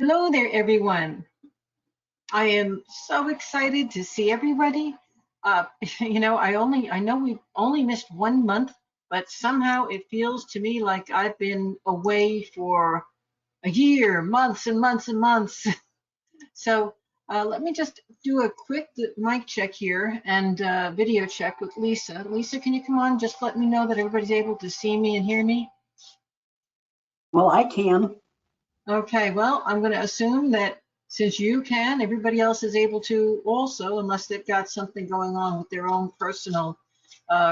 Hello there, everyone. I am so excited to see everybody. Uh, I know we've only missed 1 month, but somehow it feels to me like I've been away for a year, months and months and months. So let me just do a quick mic check here and video check with Lisa. Lisa, can you come on? Just let me know that everybody's able to see me and hear me. Well, I can. Okay, well, I'm going to assume that since you can, everybody else is able to also, unless they've got something going on with their own personal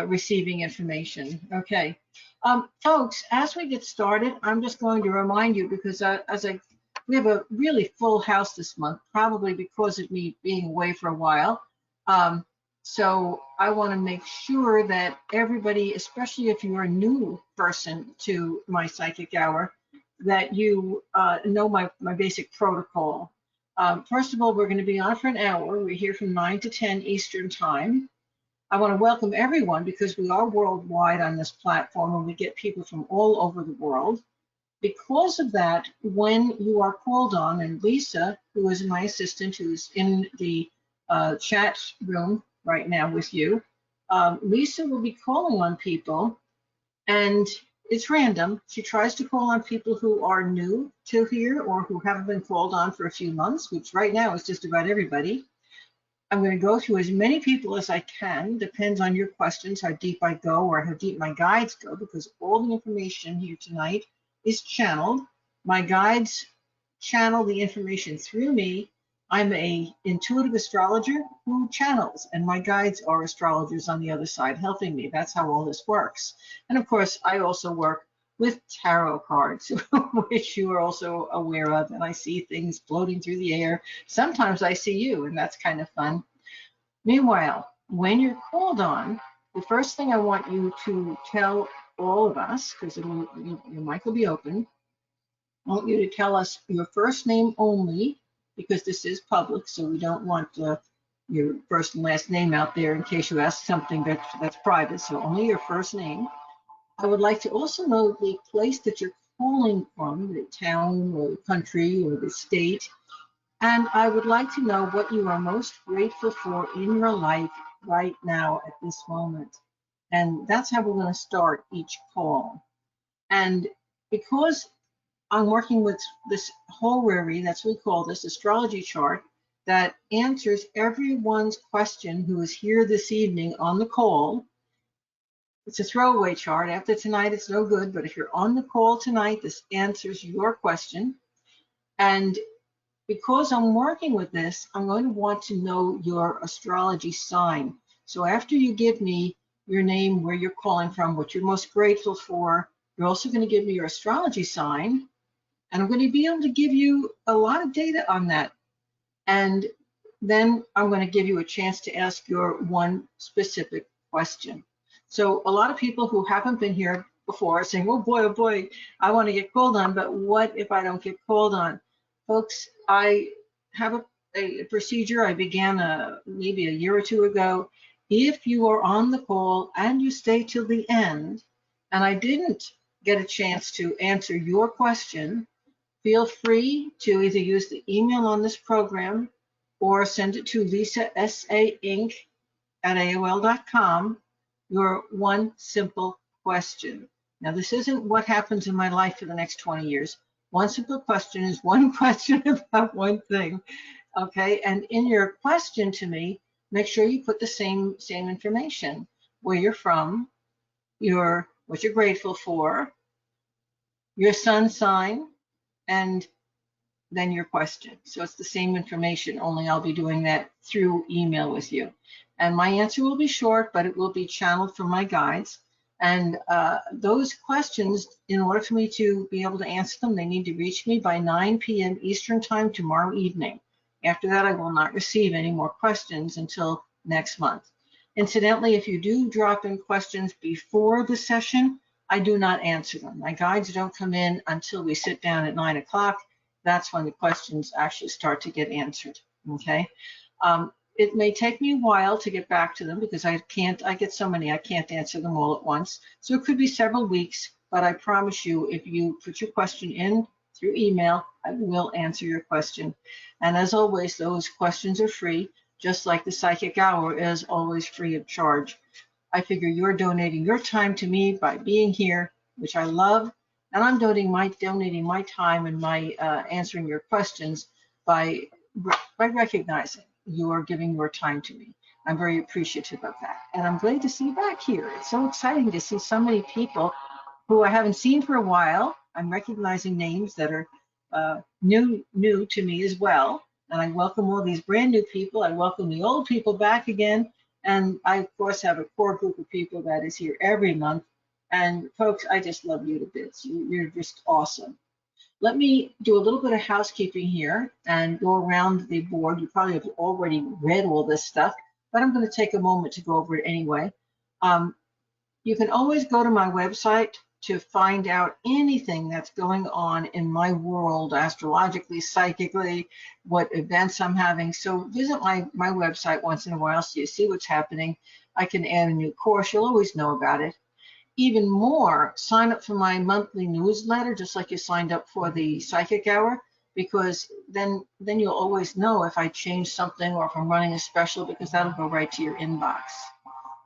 receiving information. Okay. Folks, as we get started, I'm just going to remind you because we have a really full house this month, probably because of me being away for a while. So I want to make sure that everybody, especially if you're a new person to my psychic hour, that you know my basic protocol. First of all, we're going to be on for an hour. We're here from 9 to 10 Eastern Time. I want to welcome everyone because we are worldwide on this platform and we get people from all over the world. Because of that, when you are called on, and Lisa, who is my assistant, who's in the chat room right now with you, Lisa will be calling on people, and it's random. She tries to call on people who are new to here or who haven't been called on for a few months, which right now is just about everybody. I'm going to go through as many people as I can. Depends on your questions, how deep I go or how deep my guides go, because all the information here tonight is channeled. My guides channel the information through me. I'm a intuitive astrologer who channels, and my guides are astrologers on the other side helping me. That's how all this works. And of course, I also work with tarot cards, which you are also aware of, and I see things floating through the air. Sometimes I see you, and that's kind of fun. Meanwhile, when you're called on, the first thing I want you to tell all of us, because your mic will be open, I want you to tell us your first name only, because this is public, so we don't want your first and last name out there in case you ask something that's private, so only your first name. I would like to also know the place that you're calling from, the town or the country or the state. And I would like to know what you are most grateful for in your life right now at this moment. And that's how we're going to start each call. And because I'm working with this horary, that's what we call this astrology chart, that answers everyone's question who is here this evening on the call. It's a throwaway chart. After tonight, it's no good. But if you're on the call tonight, this answers your question. And because I'm working with this, I'm going to want to know your astrology sign. So after you give me your name, where you're calling from, what you're most grateful for, you're also going to give me your astrology sign. And I'm going to be able to give you a lot of data on that. And then I'm going to give you a chance to ask your one specific question. So a lot of people who haven't been here before are saying, oh boy, I want to get called on, but what if I don't get called on? Folks, I have a procedure I began maybe a year or two ago. If you are on the call and you stay till the end, and I didn't get a chance to answer your question, feel free to either use the email on this program or send it to lisasa.inc@aol.com, your one simple question. Now, this isn't what happens in my life for the next 20 years. One simple question is one question about one thing, okay? And in your question to me, make sure you put the same information, where you're from, what you're grateful for, your sun sign, and then your question. So it's the same information, only I'll be doing that through email with you. And my answer will be short, but it will be channeled from my guides. And those questions, in order for me to be able to answer them, they need to reach me by 9 p.m. Eastern Time tomorrow evening. After that, I will not receive any more questions until next month. Incidentally, if you do drop in questions before the session, I do not answer them. My guides don't come in until we sit down at 9 o'clock. That's when the questions actually start to get answered, okay? It may take me a while to get back to them because I get so many, I can't answer them all at once. So it could be several weeks, but I promise you, if you put your question in through email, I will answer your question. And as always, those questions are free, just like the psychic hour is always free of charge. I figure you're donating your time to me by being here, which I love, and I'm donating my time and my answering your questions by recognizing you are giving your time to me. I'm very appreciative of that, and I'm glad to see you back here. It's so exciting to see so many people who I haven't seen for a while. I'm recognizing names that are new to me as well, and I welcome all these brand new people. I welcome the old people back again. And I, of course, have a core group of people that is here every month. And folks, I just love you to bits. You're just awesome. Let me do a little bit of housekeeping here and go around the board. You probably have already read all this stuff, but I'm going to take a moment to go over it anyway. You can always go to my website to find out anything that's going on in my world, astrologically, psychically, what events I'm having. So visit my website once in a while so you see what's happening. I can add a new course. You'll always know about it. Even more, sign up for my monthly newsletter, just like you signed up for the psychic hour, because then you'll always know if I change something or if I'm running a special, because that'll go right to your inbox.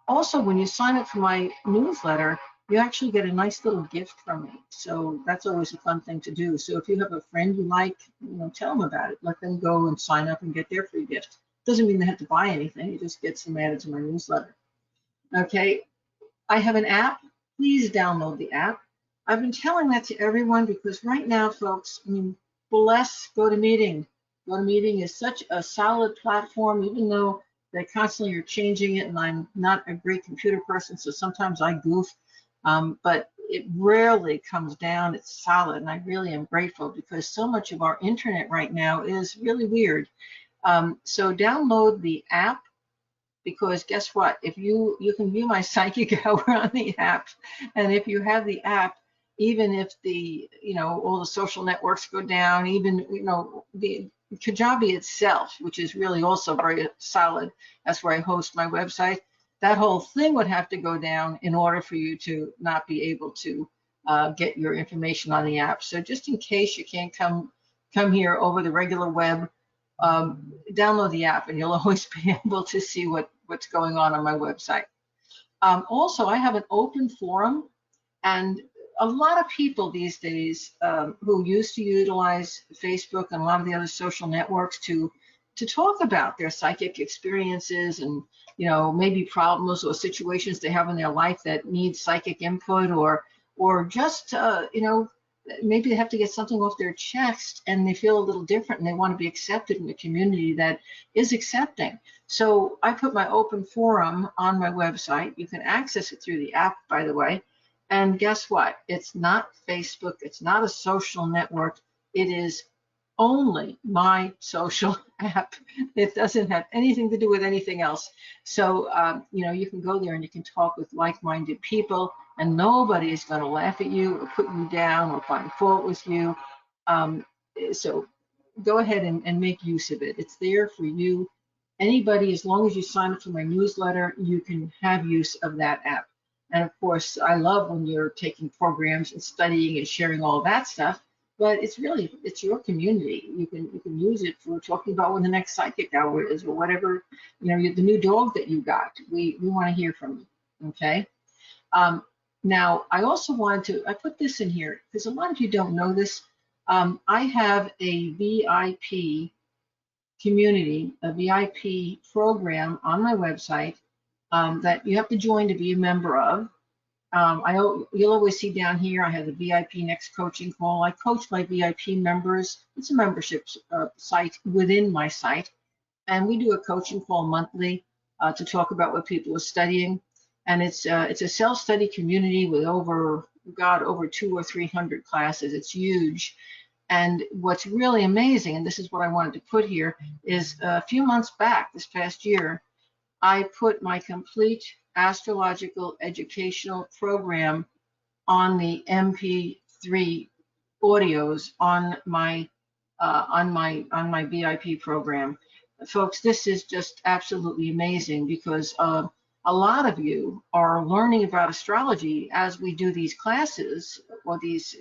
Also, when you sign up for my newsletter, you actually get a nice little gift from me. So that's always a fun thing to do. So if you have a friend you like, tell them about it. Let them go and sign up and get their free gift. Doesn't mean they have to buy anything. It just gets them added to my newsletter. Okay, I have an app. Please download the app. I've been telling that to everyone because right now, folks, bless GoToMeeting. GoToMeeting is such a solid platform, even though they constantly are changing it, and I'm not a great computer person, so sometimes I goof, but it rarely comes down. It's solid, and I really am grateful because so much of our internet right now is really weird. So download the app, because guess what? If you can view my psychic hour on the app, and if you have the app, even if all the social networks go down, even the Kajabi itself, which is really also very solid, that's where I host my website, that whole thing would have to go down in order for you to not be able to get your information on the app. So just in case you can't come here over the regular web, download the app and you'll always be able to see what's going on my website. Also, I have an open forum, and a lot of people these days who used to utilize Facebook and a lot of the other social networks to talk about their psychic experiences and maybe problems or situations they have in their life that need psychic input, or just maybe they have to get something off their chest and they feel a little different and they want to be accepted in a community that is accepting. So I put my open forum on my website. You can access it through the app, by the way. And guess what? It's not Facebook. It's not a social network. It is only my social app. It doesn't have anything to do with anything else. So, you can go there and you can talk with like-minded people, and nobody is going to laugh at you or put you down or find fault with you. So go ahead and make use of it. It's there for you. Anybody, as long as you sign up for my newsletter, you can have use of that app. And of course, I love when you're taking programs and studying and sharing all that stuff. But it's your community. You can use it for talking about when the next psychic hour is, or whatever, the new dog that you got. We want to hear from you. Okay. Now, I also wanted I put this in here because a lot of you don't know this. I have a VIP community, a VIP program on my website that you have to join to be a member of. You'll always see down here, I have the VIP Next Coaching Call. I coach my VIP members. It's a membership site within my site. And we do a coaching call monthly to talk about what people are studying. And it's a self-study community with over 200 or 300 classes. It's huge. And what's really amazing, and this is what I wanted to put here, is a few months back, this past year, I put my complete astrological educational program on the MP3 audios on my VIP program. Folks, this is just absolutely amazing because a lot of you are learning about astrology as we do these classes or these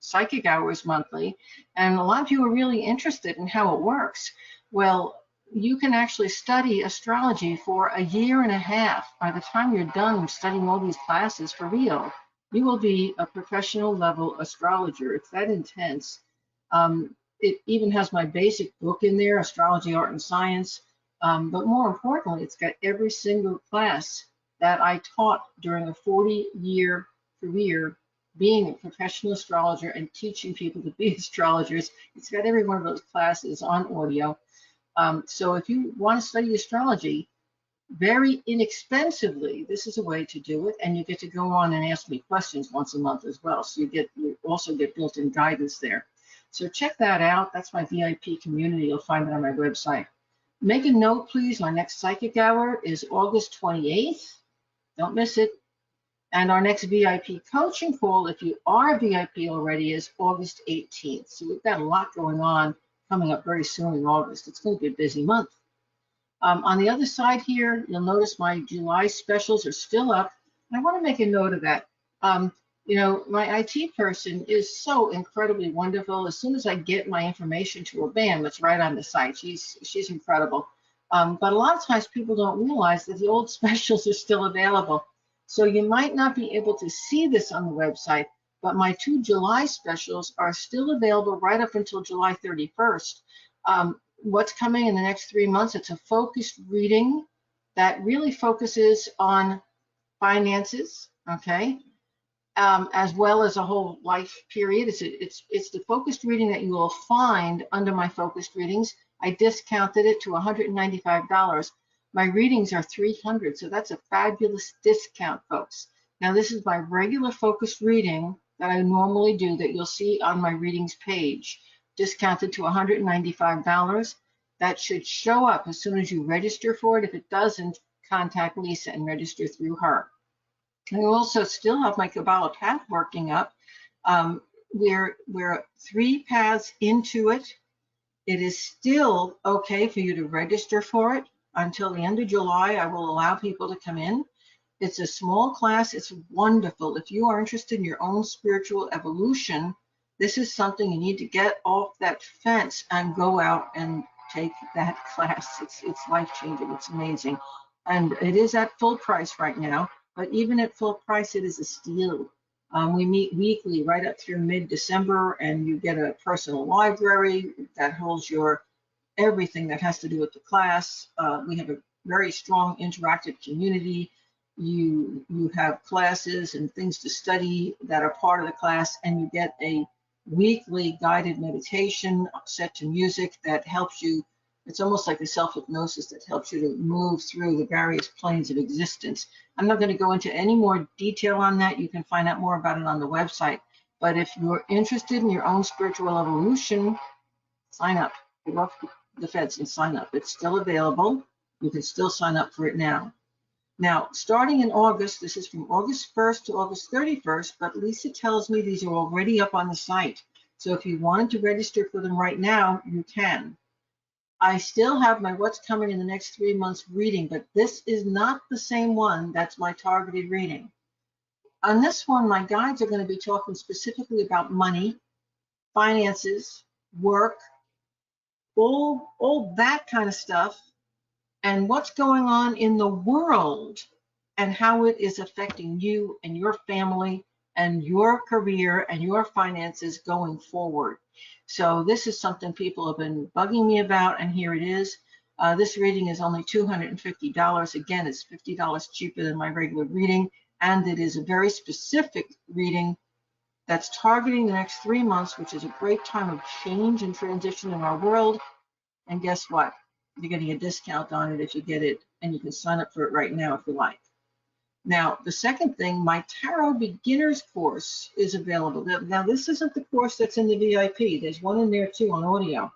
psychic hours monthly, and a lot of you are really interested in how it works. Well, you can actually study astrology for a year and a half. By the time you're done studying all these classes for real, you will be a professional level astrologer. It's that intense. It even has my basic book in there, Astrology, Art, and Science. But more importantly, it's got every single class that I taught during a 40-year career being a professional astrologer and teaching people to be astrologers. It's got every one of those classes on audio. So if you want to study astrology very inexpensively, this is a way to do it. And you get to go on and ask me questions once a month as well. So you also get built-in guidance there. So check that out. That's my VIP community. You'll find it on my website. Make a note, please. My next psychic hour is August 28th. Don't miss it. And our next VIP coaching call, if you are a VIP already, is August 18th. So we've got a lot going on coming up very soon in August. It's going to be a busy month. On the other side here, you'll notice my July specials are still up. And I want to make a note of that. You know, my IT person is so incredibly wonderful. As soon as I get my information to her, bam, it's right on the site. She's incredible. But a lot of times people don't realize that the old specials are still available. So you might not be able to see this on the website, but my 2 July specials are still available right up until July 31st. What's coming in the next 3 months? It's a focused reading that really focuses on finances, okay? As well as a whole life period. It's the focused reading that you will find under my focused readings. I discounted it to $195. My readings are $300, so that's a fabulous discount, folks. Now, this is my regular focused reading that I normally do that you'll see on my readings page, discounted to $195. That should show up as soon as you register for it. If it doesn't, contact Lisa and register through her. I also still have my Kabbalah path working up. We're 3 paths into it. It is still okay for you to register for it. Until the end of July, I will allow people to come in. It's a small class. It's wonderful. If you are interested in your own spiritual evolution, this is something you need to get off that fence and go out and take that class. It's life-changing. It's amazing. And it is at full price right now. But even at full price, it is a steal. We meet weekly right up through mid-December, and you get a personal library that holds your everything that has to do with the class. We have a very strong interactive community. You have classes and things to study that are part of the class, and you get a weekly guided meditation set to music that helps you. It's almost like a self-hypnosis that helps you to move through the various planes of existence. I'm not going to go into any more detail on that. You can find out more about it on the website. But if you're interested in your own spiritual evolution, sign up. Get off the fence and sign up. It's still available. You can still sign up for it now. Now, starting in August, this is from August 1st to August 31st, but Lisa tells me these are already up on the site. So if you wanted to register for them right now, you can. I still have my what's coming in the next 3 months reading, but this is not the same one. That's my targeted reading. On this one, my guides are going to be talking specifically about money, finances, work, all that kind of stuff, and what's going on in the world and how it is affecting you and your family and your career and your finances going forward. So this is something people have been bugging me about, and here it is. This reading is only $250. Again, it's $50 cheaper than my regular reading, and it is a very specific reading that's targeting the next 3 months, which is a great time of change and transition in our world. And guess what? You're getting a discount on it if you get it, and you can sign up for it right now if you like. Now, the second thing, my Tarot Beginners course is available. Now, this isn't the course that's in the VIP. There's one in there too on audio.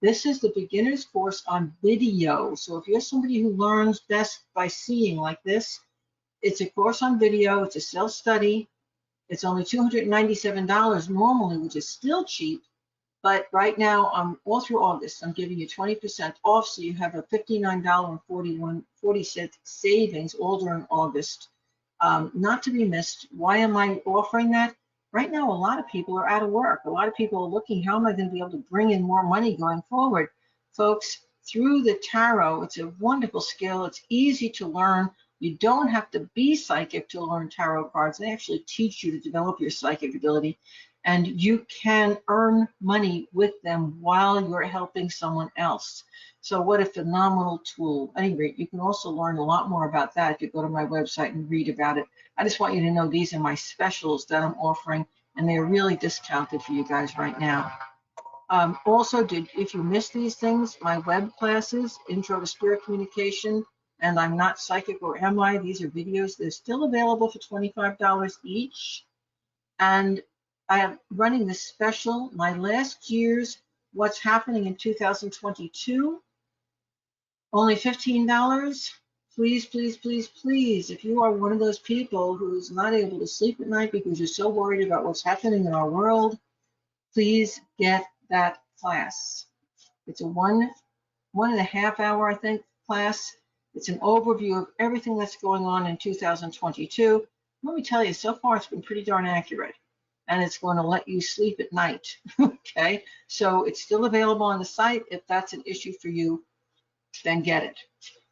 This is the Beginners course on video. So if you're somebody who learns best by seeing like this, it's a course on video. It's a self-study. It's only $297 normally, which is still cheap. But right now, all through August, I'm giving you 20% off, so you have a $59.40 savings all during August. Not to be missed. Why am I offering that? Right now, a lot of people are out of work. A lot of people are looking, how am I going to be able to bring in more money going forward? Folks, through the tarot, it's a wonderful skill. It's easy to learn. You don't have to be psychic to learn tarot cards. They actually teach you to develop your psychic ability. And you can earn money with them while you're helping someone else. So what a phenomenal tool. At any rate, you can also learn a lot more about that if you go to my website and read about it. I just want you to know these are my specials that I'm offering, and they're really discounted for you guys right now. Also, if you miss these things, my web classes, Intro to Spirit Communication, and I'm Not Psychic or Am I? These are videos. They're still available for $25 each. And I am running this special, my last year's What's Happening in 2022, only $15. Please, please, please, please, if you are one of those people who's not able to sleep at night because you're so worried about what's happening in our world, please get that class. It's a one and a half hour, I think, class. It's an overview of everything that's going on in 2022. Let me tell you, so far it's been pretty darn accurate, and it's going to let you sleep at night. Okay, so it's still available on the site. If that's an issue for you, then get it.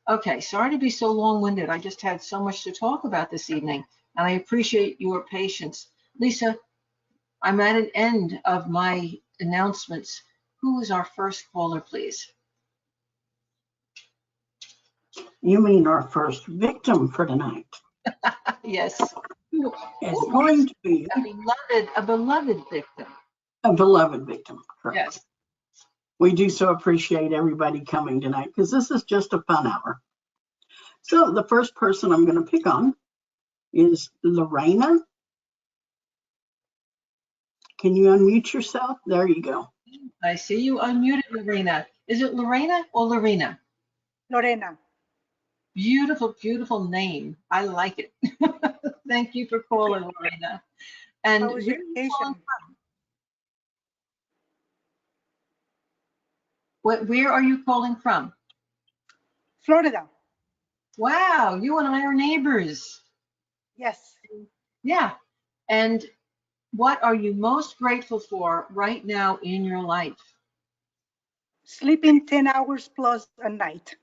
Okay, sorry to be so long-winded. I just had so much to talk about this evening, and I appreciate your patience. Lisa, I'm at an end of my announcements. Who is our first caller, please? You mean our first victim for tonight? Yes. It's going to be a beloved victim. a beloved victim. Correct. Yes. We do so appreciate everybody coming tonight because this is just a fun hour. So the first person I'm going to pick on is Lorena. Can you unmute yourself? There you go. I see you unmuted, Lorena. Is it Lorena or Lorena? Lorena. Beautiful, beautiful name. I like it. Thank you for calling, Lorena. And How was your vacation? Where are you calling from? Florida. Wow, you and I are neighbors. Yes. Yeah. And what are you most grateful for right now in your life? Sleeping 10 hours plus a night.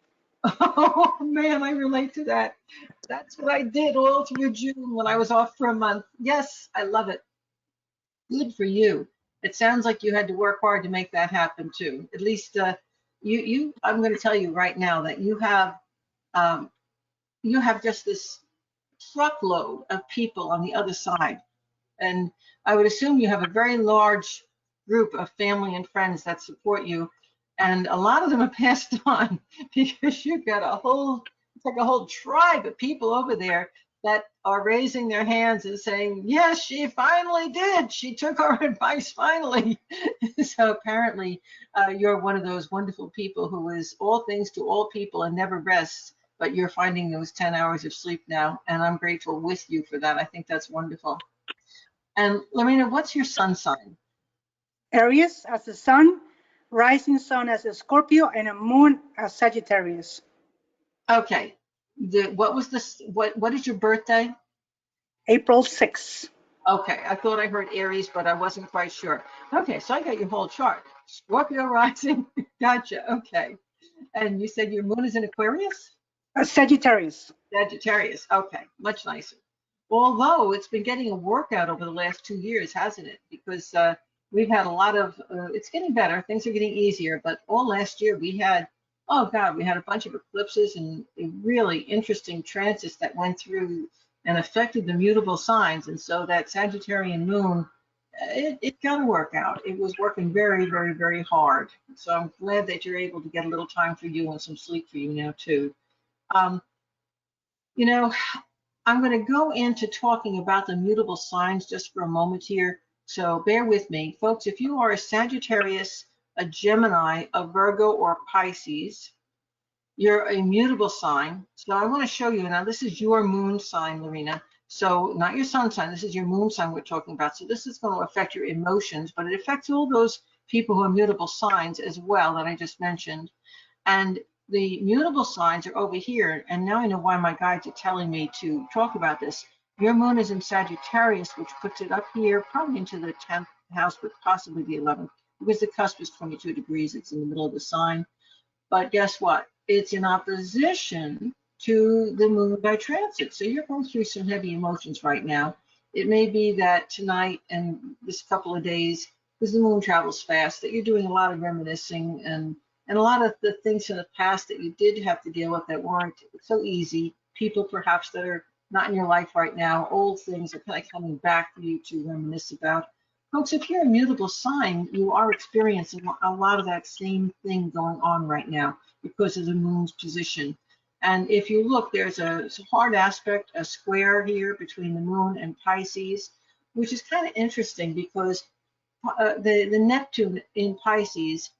Oh man, I relate to that. That's what I did all through June when I was off for a month. Yes, I love it. Good for you. It sounds like you had to work hard to make that happen too. At least I'm going to tell you right now that you have just this truckload of people on the other side. And I would assume you have a very large group of family and friends that support you. And a lot of them are passed on because you've got it's like a whole tribe of people over there that are raising their hands and saying, yes, she finally did. She took our advice finally. So apparently you're one of those wonderful people who is all things to all people and never rests, but you're finding those 10 hours of sleep now. And I'm grateful with you for that. I think that's wonderful. And Lorena, what's your sun sign? Aries as the sun, rising sun as a Scorpio, and a moon as Sagittarius. Okay. What is your birthday? April 6th. Okay, I thought I heard Aries, but I wasn't quite sure. Okay, so I got your whole chart. Scorpio rising. Gotcha. Okay. And you said your moon is in Aquarius? Sagittarius. Sagittarius. Okay, much nicer. Although it's been getting a workout over the last 2 years, hasn't it? Because we've had a lot of, it's getting better. Things are getting easier. But all last year we had, oh God, we had a bunch of eclipses and really interesting transits that went through and affected the mutable signs. And so that Sagittarian moon, it got to work out. It was working very, very, very hard. So I'm glad that you're able to get a little time for you and some sleep for you now too. You know, I'm going to go into talking about the mutable signs just for a moment here. So bear with me. Folks, if you are a Sagittarius, a Gemini, a Virgo, or Pisces, you're a mutable sign. So I want to show you, now this is your moon sign, Lorena. So not your sun sign, this is your moon sign we're talking about. So this is going to affect your emotions, but it affects all those people who are mutable signs as well that I just mentioned. And the mutable signs are over here. And now I know why my guides are telling me to talk about this. Your moon is in Sagittarius, which puts it up here, probably into the 10th house, but possibly the 11th, because the cusp is 22 degrees. It's in the middle of the sign. But guess what? It's in opposition to the moon by transit. So you're going through some heavy emotions right now. It may be that tonight and this couple of days, because the moon travels fast, that you're doing a lot of reminiscing and a lot of the things in the past that you did have to deal with that weren't so easy. People perhaps that are not in your life right now, old things are kind of coming back for you to reminisce about. Folks, if you're a mutable sign, you are experiencing a lot of that same thing going on right now because of the moon's position. And if you look, there's a hard aspect, a square here between the moon and Pisces, which is kind of interesting because the Neptune in Pisces,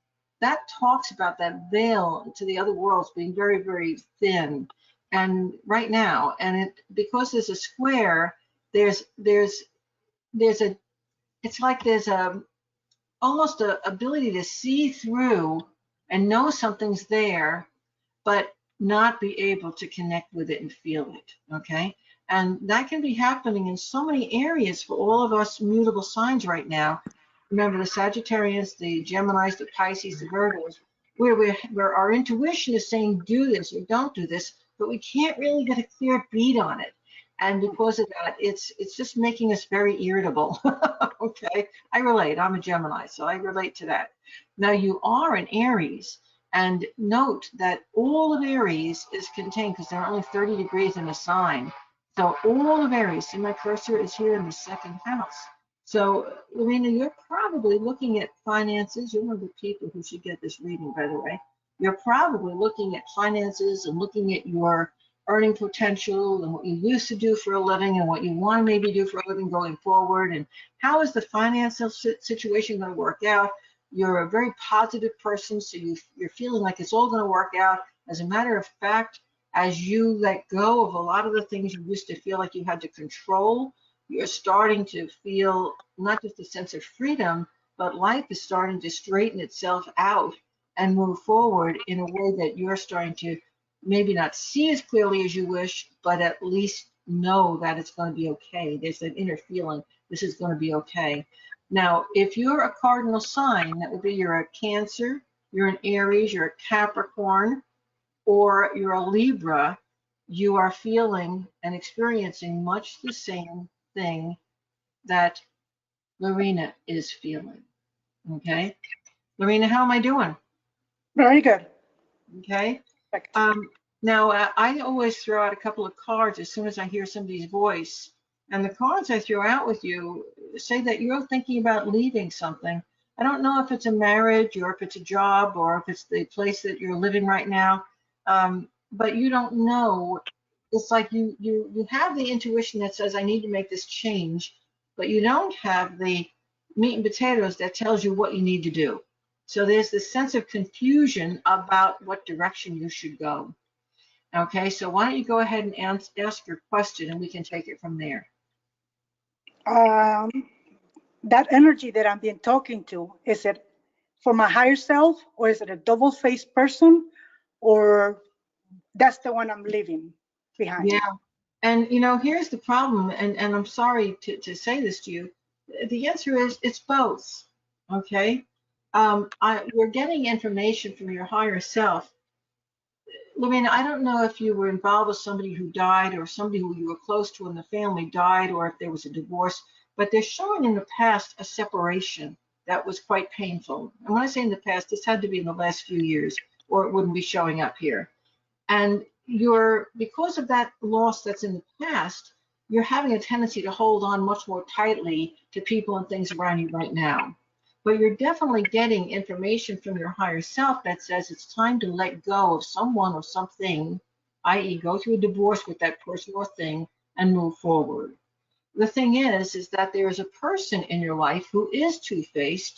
that talks about that veil to the other worlds being very, very thin. And right now, and because there's a square, there's a it's like there's almost a ability to see through and know something's there, but not be able to connect with it and feel it. Okay. And that can be happening in so many areas for all of us mutable signs right now. Remember the Sagittarius, the Geminis, the Pisces, the Virgos, where our intuition is saying do this or don't do this, but we can't really get a clear beat on it. And because of that, it's just making us very irritable. Okay, I relate. I'm a Gemini, so I relate to that. Now you are an Aries, and note that all of Aries is contained because there are only 30 degrees in a sign. So all of Aries, see my cursor is here in the second house. So, Lorena, you're probably looking at finances. You're one of the people who should get this reading, by the way. You're probably looking at finances and looking at your earning potential and what you used to do for a living and what you want to maybe do for a living going forward, and how is the financial situation going to work out. You're a very positive person, so you're feeling like it's all going to work out. As a matter of fact, as you let go of a lot of the things you used to feel like you had to control, you're starting to feel not just a sense of freedom, but life is starting to straighten itself out and move forward in a way that you're starting to maybe not see as clearly as you wish, but at least know that it's going to be okay. There's an inner feeling, this is going to be okay. Now, if you're a cardinal sign, that would be you're a Cancer, you're an Aries, you're a Capricorn, or you're a Libra, you are feeling and experiencing much the same thing that Lorena is feeling. Okay? Lorena, how am I doing? Very good. Okay. Perfect. Now, I always throw out a couple of cards as soon as I hear somebody's voice. And the cards I throw out with you say that you're thinking about leaving something. I don't know if it's a marriage or if it's a job or if it's the place that you're living right now, but you don't know. It's like you have the intuition that says, I need to make this change, but you don't have the meat and potatoes that tells you what you need to do. So there's this sense of confusion about what direction you should go. Okay, so why don't you go ahead and ask your question and we can take it from there. That energy that I'm being talking to, is it for my higher self, or is it a double-faced person, or that's the one I'm leaving behind? Yeah, and here's the problem, and I'm sorry to say this to you. The answer is it's both. Okay, we're getting information from your higher self. Lorena, I don't know if you were involved with somebody who died or somebody who you were close to in the family died, or if there was a divorce, but they're showing in the past a separation that was quite painful. And when I say in the past, this had to be in the last few years, or it wouldn't be showing up here. And because of that loss that's in the past, you're having a tendency to hold on much more tightly to people and things around you right now. But you're definitely getting information from your higher self that says it's time to let go of someone or something, i.e. go through a divorce with that person or thing and move forward. The thing is that there is a person in your life who is two-faced,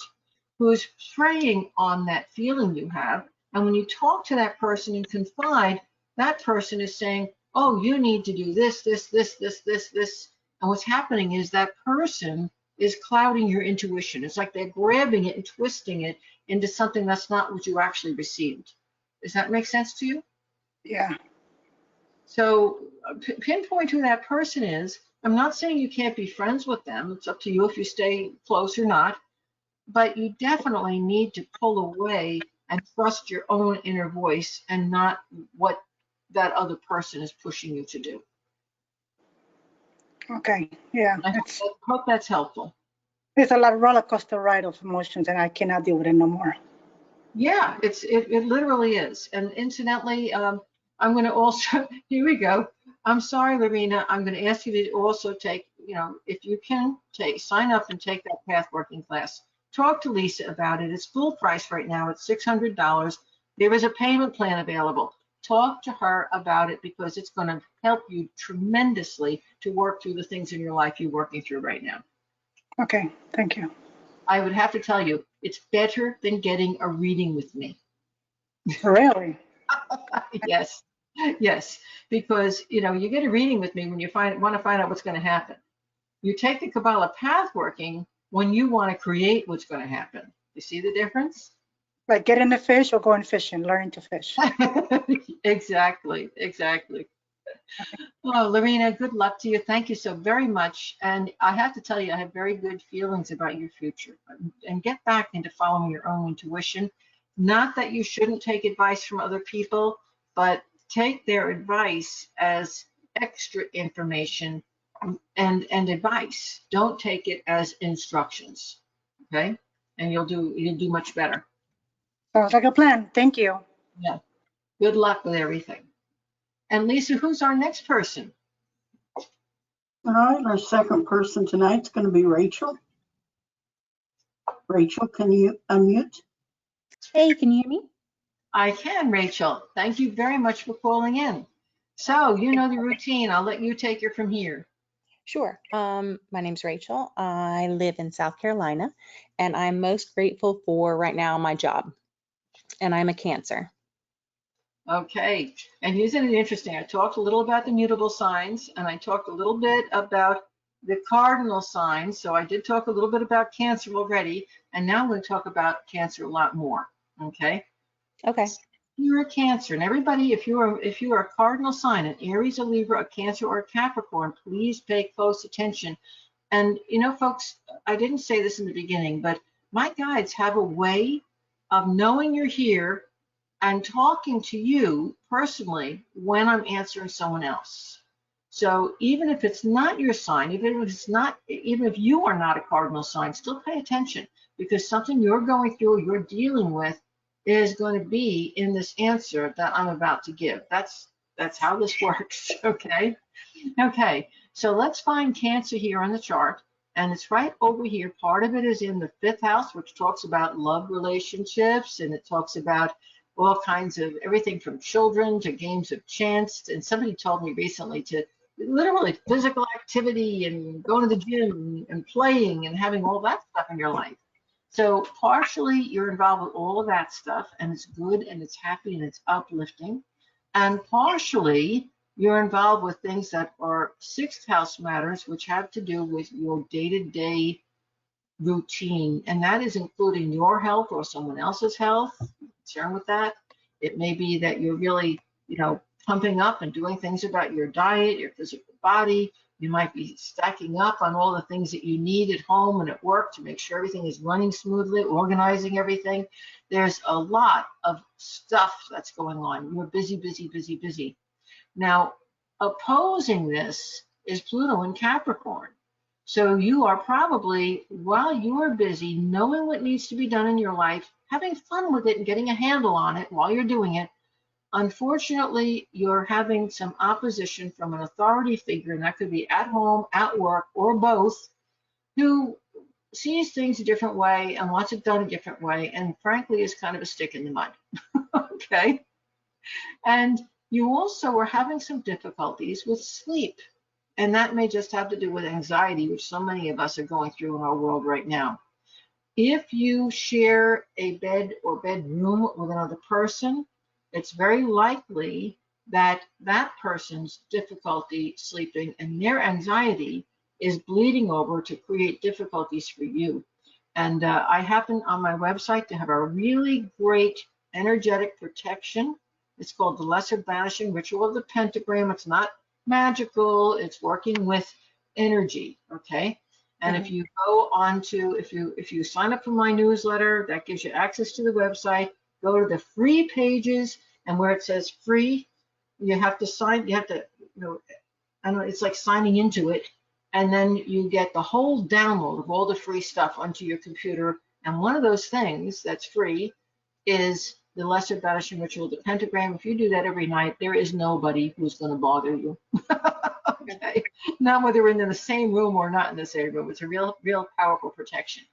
who is preying on that feeling you have. And when you talk to that person and confide, that person is saying, oh, you need to do this, this, this, this, this, this. And what's happening is that person is clouding your intuition. It's like they're grabbing it and twisting it into something that's not what you actually received. Does that make sense to you? Yeah. So pinpoint who that person is. I'm not saying you can't be friends with them. It's up to you if you stay close or not. But you definitely need to pull away and trust your own inner voice and not what that other person is pushing you to do. Okay. Yeah. I hope that's helpful. It's a lot of roller coaster ride of emotions, and I cannot deal with it no more. Yeah, it literally is. And incidentally, I'm going to also, here we go. I'm sorry, Lorena, I'm going to ask you to also take, if you can sign up and take that path working class. Talk to Lisa about it. It's full price right now. It's $600. There is a payment plan available. Talk to her about it because it's going to help you tremendously to work through the things in your life you're working through right now. Okay. Thank you. I would have to tell you, it's better than getting a reading with me. Really? Yes, yes, because you get a reading with me when you want to find out what's going to happen. You take the Kabbalah path working when you want to create what's going to happen. You see the difference? Like getting a fish or going fishing, learning to fish. Exactly, exactly. Well, Lorena, good luck to you. Thank you so very much. And I have to tell you, I have very good feelings about your future. And get back into following your own intuition. Not that you shouldn't take advice from other people, but take their advice as extra information and advice. Don't take it as instructions. Okay? And you'll do much better. Sounds like a plan. Thank you. Yeah. Good luck with everything. And Lisa, who's our next person? All right, our second person tonight's going to be Rachel. Rachel, can you unmute? Hey, can you hear me? I can, Rachel. Thank you very much for calling in. So you know the routine. I'll let you take it from here. Sure. My name's Rachel. I live in South Carolina, and I'm most grateful for right now my job. And I'm a Cancer. Okay. And isn't it interesting? I talked a little about the mutable signs, and I talked a little bit about the cardinal signs. So I did talk a little bit about Cancer already, and now I'm going to talk about Cancer a lot more. Okay. Okay. You're a Cancer, and everybody, if you are a cardinal sign, an Aries, a Libra, a Cancer, or a Capricorn, please pay close attention. And folks, I didn't say this in the beginning, but my guides have a way of knowing you're here and talking to you personally when I'm answering someone else. So even if it's not your sign, even if you are not a cardinal sign, still pay attention, because something you're going through or you're dealing with is going to be in this answer that I'm about to give. That's how this works. Okay. Okay. So let's find Cancer here on the chart. And it's right over here. Part of it is in the 5th house, which talks about love relationships, and it talks about all kinds of everything from children to games of chance. And somebody told me recently to literally physical activity and going to the gym and playing and having all that stuff in your life. So partially you're involved with all of that stuff, and it's good and it's happy and it's uplifting. And partially you're involved with things that are 6th house matters, which have to do with your day-to-day routine. And that is including your health or someone else's health. Concerned with that. It may be that you're really, pumping up and doing things about your diet, your physical body. You might be stacking up on all the things that you need at home and at work to make sure everything is running smoothly, organizing everything. There's a lot of stuff that's going on. You're busy, busy, busy, busy. Now, opposing this is Pluto in Capricorn. So you are probably, while you are busy, knowing what needs to be done in your life, having fun with it and getting a handle on it while you're doing it. Unfortunately, you're having some opposition from an authority figure, and that could be at home, at work, or both, who sees things a different way and wants it done a different way, and frankly is kind of a stick in the mud. Okay? And you also are having some difficulties with sleep. And that may just have to do with anxiety, which so many of us are going through in our world right now. If you share a bed or bedroom with another person, it's very likely that that person's difficulty sleeping and their anxiety is bleeding over to create difficulties for you. And I happen on my website to have a really great energetic protection. It's called the Lesser Vanishing Ritual of the Pentagram. It's not magical. It's working with energy, okay? And if you go on to, if you sign up for my newsletter, that gives you access to the website. Go to the free pages, and where it says free, you have to sign, you have to, I don't know, it's like signing into it. And then you get the whole download of all the free stuff onto your computer. And one of those things that's free is the Lesser Vanishing Ritual of the Pentagram. If you do that every night, there is nobody who's going to bother you. Okay, not whether we're in the same room or not in the same room. It's a real powerful protection.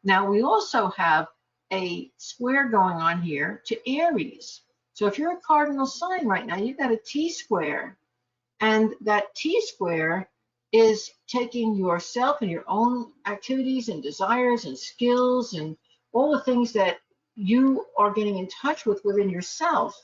Now, we also have a square going on here to Aries. So if you're a cardinal sign right now, you've got a T-square. And that T-square is taking yourself and your own activities and desires and skills and all the things that you are getting in touch with within yourself.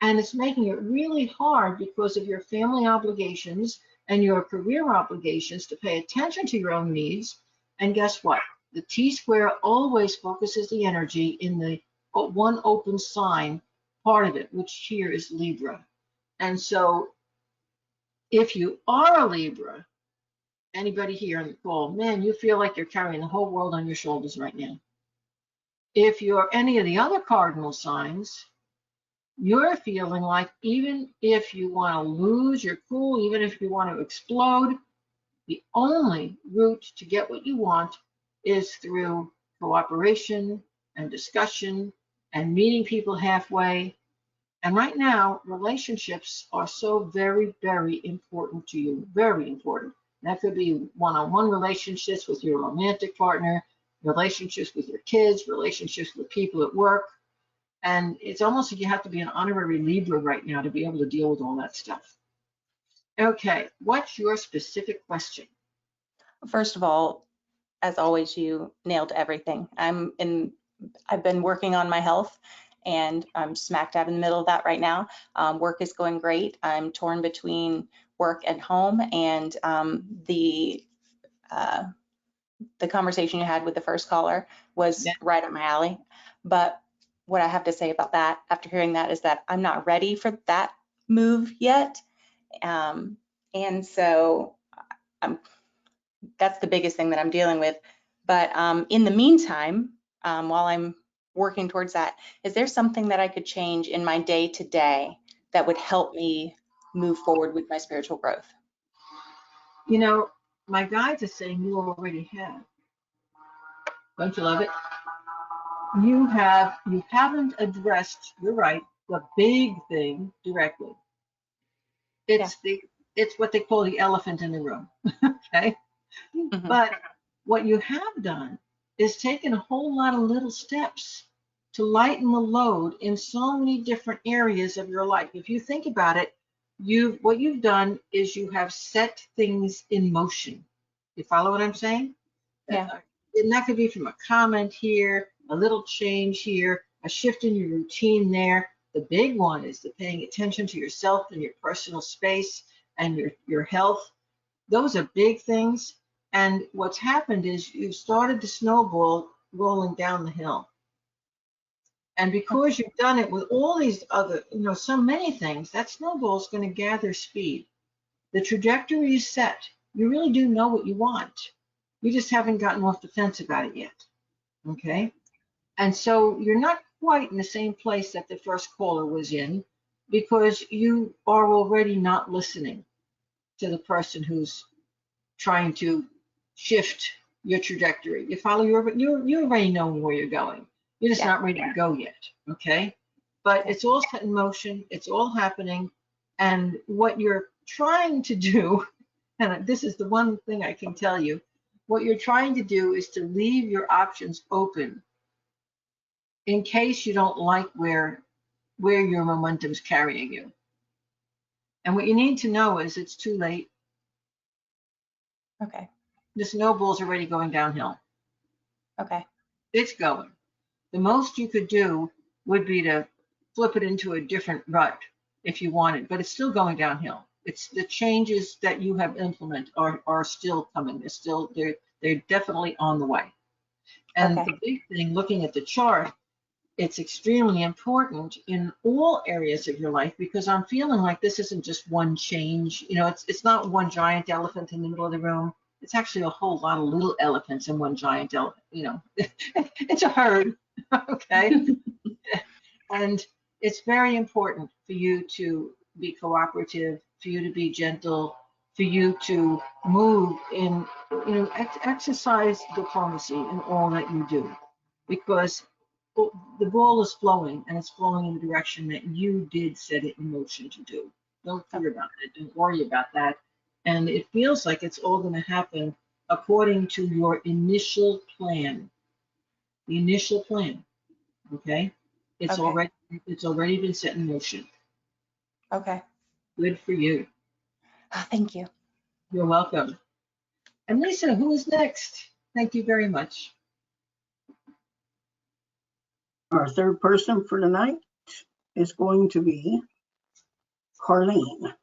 And it's making it really hard because of your family obligations and your career obligations to pay attention to your own needs. And guess what? The T-square always focuses the energy in the one open sign part of it, which here is Libra. And so if you are a Libra, anybody here on the call, man, you feel like you're carrying the whole world on your shoulders right now. If you're any of the other cardinal signs, you're feeling like even if you want to lose your cool, even if you want to explode, the only route to get what you want is through cooperation and discussion and meeting people halfway. And right now, relationships are so very, very important to you, very important. That could be one-on-one relationships with your romantic partner, relationships with your kids, relationships with people at work. And it's almost like you have to be an honorary Libra right now to be able to deal with all that stuff. Okay, what's your specific question? First of all, as always, you nailed everything. I've been working on my health, and I'm smack dab in the middle of that right now. Work is going great. I'm torn between work and home, and the conversation you had with the first caller was right up my alley. But what I have to say about that, after hearing that, is that I'm not ready for that move yet. And so that's the biggest thing that I'm dealing with. But in the meantime, while I'm working towards that, is there something that I could change in my day-to-day that would help me move forward with my spiritual growth? You know, my guides are saying you already have. Don't you love it? You haven't addressed, you're right, the big thing directly. It's what they call the elephant in the room. Okay? Mm-hmm. But what you have done is taken a whole lot of little steps to lighten the load in so many different areas of your life. If you think about it, what you've done is you have set things in motion. You follow what I'm saying? Yeah. And that could be from a comment here, a little change here, a shift in your routine there. The big one is the paying attention to yourself and your personal space and your health. Those are big things. And what's happened is you've started the snowball rolling down the hill. And because you've done it with all these other, so many things, that snowball is going to gather speed. The trajectory is set. You really do know what you want. You just haven't gotten off the fence about it yet. Okay? And so you're not quite in the same place that the first caller was in, because you are already not listening to the person who's trying to shift your trajectory. You follow you already know where you're going. You're just not ready to go yet. Okay? But it's all set in motion. It's all happening. And what you're trying to do, and this is the one thing I can tell you, what you're trying to do is to leave your options open in case you don't like where your momentum's carrying you. And what you need to know is it's too late. Okay. The snowball's already going downhill. Okay. It's going. The most you could do would be to flip it into a different rut if you wanted, but it's still going downhill. It's the changes that you have implemented are still coming. They're definitely on the way. And Okay. the big thing, looking at the chart, it's extremely important in all areas of your life, because I'm feeling like this isn't just one change. You know, it's not one giant elephant in the middle of the room. It's actually a whole lot of little elephants in one giant elephant. You know, it's a herd. Okay. And it's very important for you to be cooperative, for you to be gentle, for you to move in, you know, exercise diplomacy in all that you do, because the ball is flowing, and it's flowing in the direction that you did set it in motion to do. Don't fear about that. Don't worry about that. And it feels like it's all going to happen according to your initial plan. The initial plan. Okay? It's Okay. already been set in motion. Okay. Good for you. Oh, thank you. You're welcome. And Lisa, who is next? Thank you very much. Our third person for tonight is going to be Carlene.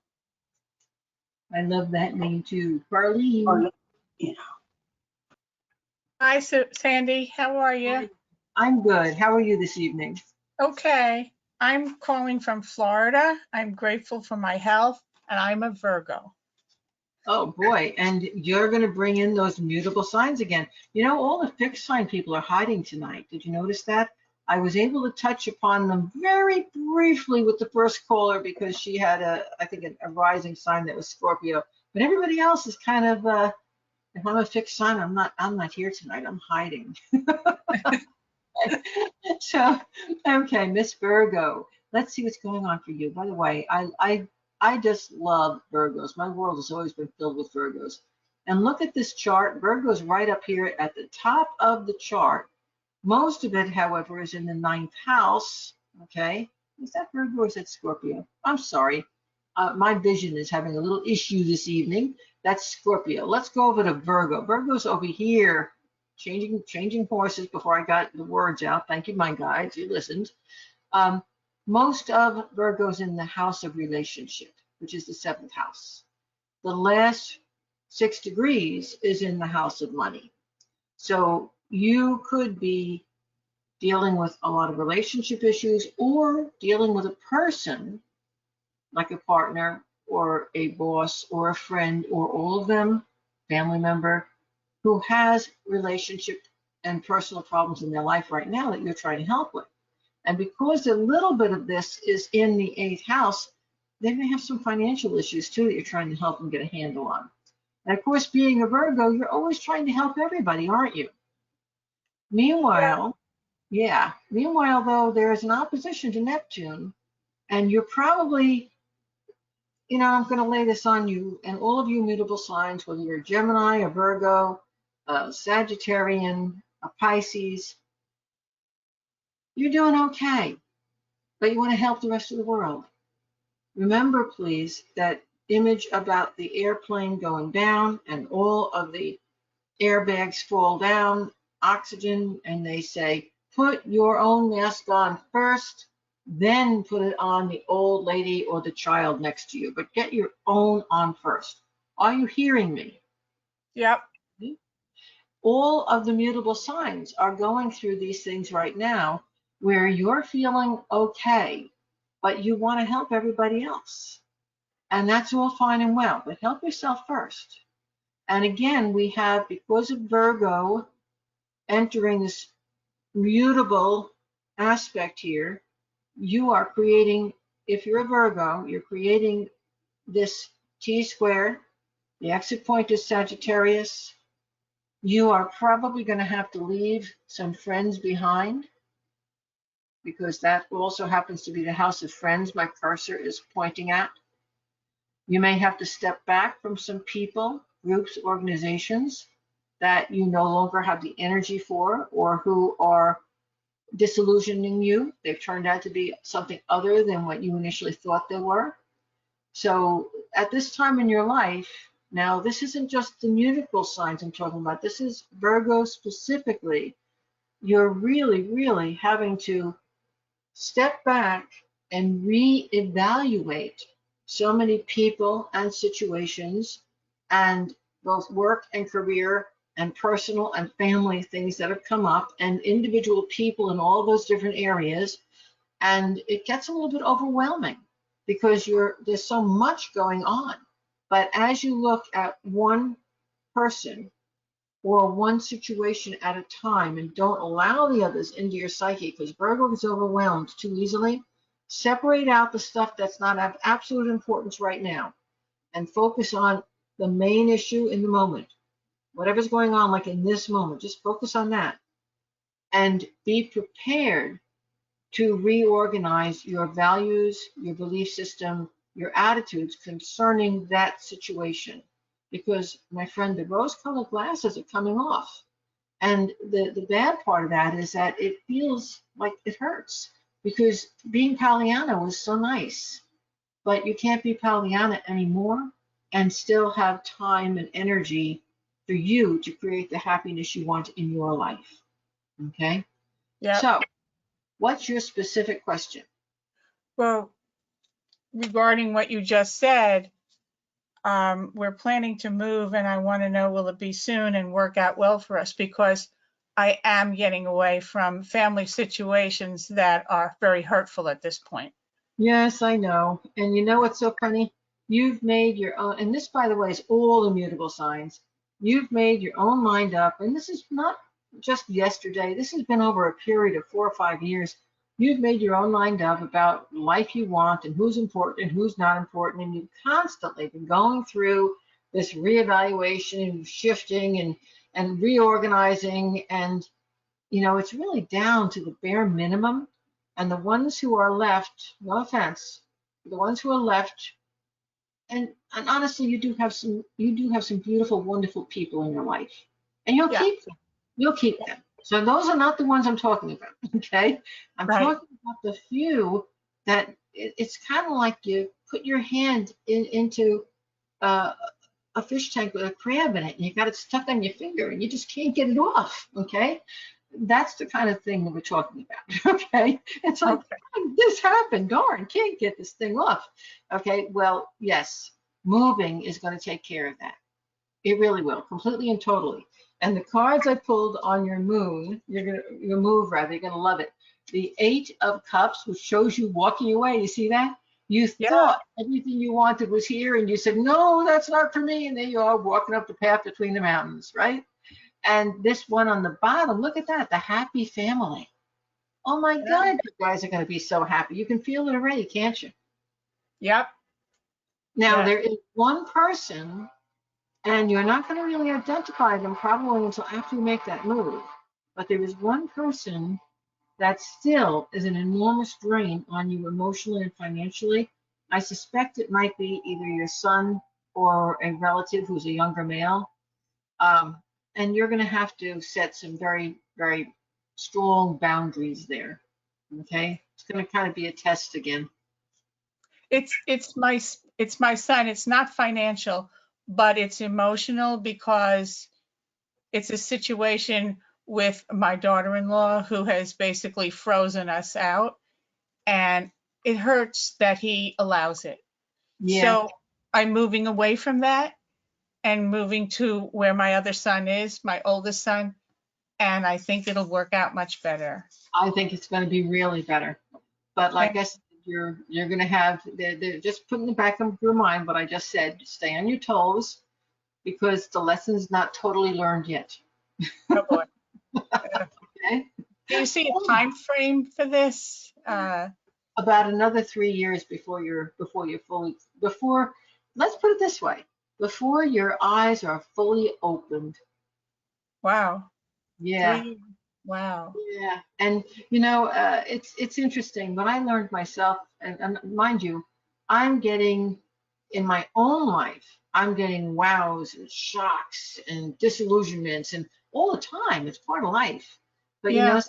I love that name too. Carlene. Carlene, yeah. Hi, Sandy. How are you? I'm good. How are you this evening? Okay. I'm calling from Florida. I'm grateful for my health, and I'm a Virgo. Oh boy, and you're going to bring in those mutable signs again. You know, all the fixed sign people are hiding tonight. Did you notice that? I was able to touch upon them very briefly with the first caller, because she had I think a rising sign that was Scorpio. But everybody else is kind of, if I'm a fixed sign, I'm not here tonight. I'm hiding. So, okay, Miss Virgo, let's see what's going on for you. By the way, I just love Virgos. My world has always been filled with Virgos. And look at this chart. Virgo's right up here at the top of the chart. Most of it, however, is in the 9th house. Okay, is that Virgo or is that Scorpio? I'm sorry. My vision is having a little issue this evening. That's Scorpio. Let's go over to Virgo. Virgo's over here. Changing horses before I got the words out. Thank you, my guides. You listened. Most of Virgo's in the house of relationship, which is the 7th house. The last 6 degrees is in the house of money. So you could be dealing with a lot of relationship issues, or dealing with a person like a partner or a boss or a friend or all of them, family member, who has relationship and personal problems in their life right now that you're trying to help with. And because a little bit of this is in the 8th house, they may have some financial issues too that you're trying to help them get a handle on. And of course, being a Virgo, you're always trying to help everybody, aren't you? Meanwhile, meanwhile, though, there's an opposition to Neptune, and you're probably, you know, I'm going to lay this on you and all of you mutable signs, whether you're a Gemini, a Virgo, a Sagittarian, a Pisces, you're doing okay, but you want to help the rest of the world. Remember, please, that image about the airplane going down and all of the airbags fall down, oxygen, and they say, put your own mask on first, then put it on the old lady or the child next to you, but get your own on first. Are you hearing me? Yep. All of the mutable signs are going through these things right now where you're feeling okay, but you want to help everybody else. And that's all fine and well, but help yourself first. And again, we have, because of Virgo entering this mutable aspect here, you are creating, if you're a Virgo, you're creating this T square. The exit point is Sagittarius. You are probably going to have to leave some friends behind, because that also happens to be the house of friends my cursor is pointing at. You may have to step back from some people, groups, organizations that you no longer have the energy for, or who are disillusioning you. They've turned out to be something other than what you initially thought they were. So at this time in your life, now this isn't just the mutable signs I'm talking about, this is Virgo specifically. You're really, really having to step back and reevaluate so many people and situations, and both work and career and personal and family things that have come up, and individual people in all those different areas. And it gets a little bit overwhelming because there's so much going on. But as you look at one person or one situation at a time and don't allow the others into your psyche, because Virgo gets overwhelmed too easily, separate out the stuff that's not of absolute importance right now and focus on the main issue in the moment. Whatever's going on, like in this moment, just focus on that and be prepared to reorganize your values, your belief system, your attitudes concerning that situation. Because, my friend, the rose-colored glasses are coming off. And the bad part of that is that it feels like it hurts, because being Pollyanna was so nice, but you can't be Pollyanna anymore and still have time and energy for you to create the happiness you want in your life. Okay? Yeah. So, what's your specific question? Well, regarding what you just said, we're planning to move, and I want to know, will it be soon and work out well for us? Because I am getting away from family situations that are very hurtful at this point. Yes, I know. And you know what's so funny? You've made your own, and this, by the way, is all the mutable signs. You've made your own mind up, and this is not just yesterday. This has been over a period of 4 or 5 years. You've made your own mind up about life you want and who's important and who's not important, and you've constantly been going through this reevaluation and shifting and reorganizing, and it's really down to the bare minimum. And the ones who are left, no offense, the ones who are left, and honestly, you do have some beautiful, wonderful people in your life, and you'll Yeah. keep them. You'll keep them. So those are not the ones I'm talking about. Okay, I'm Right. talking about the few that it's kind of like you put your hand into a fish tank with a crab in it, and you got it stuck on your finger, and you just can't get it off. Okay, that's the kind of thing that we're talking about. Okay, it's like, Okay. this happened, darn, can't get this thing off. Okay, well, yes, moving is going to take care of that. It really will, completely and totally. And the cards I pulled on your moon, your move rather, you're gonna love it. The 8 of Cups, which shows you walking away. You see that? You Yeah. thought everything you wanted was here, and you said, no, that's not for me. And there you are walking up the path between the mountains, right? And this one on the bottom, look at that, the happy family. Oh my Yeah. God, you guys are going to be so happy. You can feel it already, can't you? Yep. Now, Yeah. there is one person, and you're not going to really identify them probably until after you make that move. But there is one person that still is an enormous drain on you emotionally and financially. I suspect it might be either your son or a relative who's a younger male. And you're going to have to set some very, very strong boundaries there. Okay, it's going to kind of be a test again. It's my son. It's not financial, but it's emotional because it's a situation with my daughter-in-law who has basically frozen us out, and it hurts that he allows it. Yeah, So I'm moving away from that and moving to where my other son is, my oldest son, and I think it'll work out much better. I think it's going to be really better. But like And I said, you're going to have, they're just putting in the back of your mind what I just said. Stay on your toes because the lesson's not totally learned yet. oh boy. Okay? Do you see a time frame for this? About another 3 years before let's put it this way, before your eyes are fully opened. Wow. Yeah. 3. Wow. Yeah. And it's interesting. When I learned myself, and mind you, I'm getting in my own life, I'm getting wows and shocks and disillusionments and all the time. It's part of life. But Yeah.